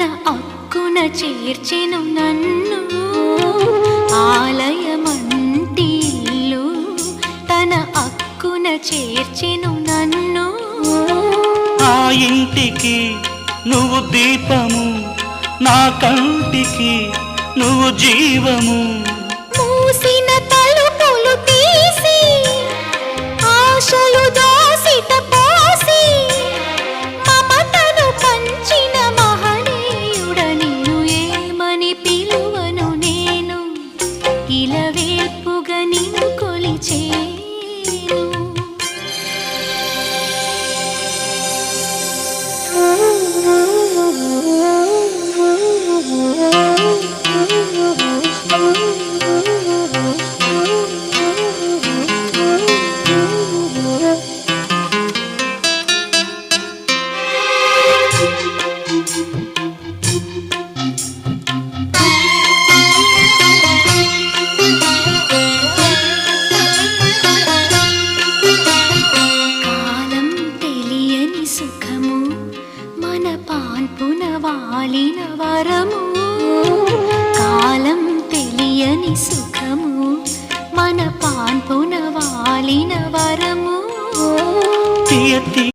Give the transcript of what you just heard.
తన అక్కున చేర్చెను నన్ను ఆలయమంటి ఇల్లు తన అక్కున చేర్చెను నన్ను ఆ ఇంటికి నువ్వు దీపము నా కంటికి నువ్వు జీవము మూసిన తలుపులు తీసి ఆశలు దోసిట పోసి మమతను పంచిన మహనీయుడ నిన్ను ఏమని పిలువను నేను ఇలవేల్పుగా నిన్ను కొలిచేను సుఖము మన పాన్పున వాలిన వరము కాలం తెలియని సుఖము మన పాన్పున వాలిన వరము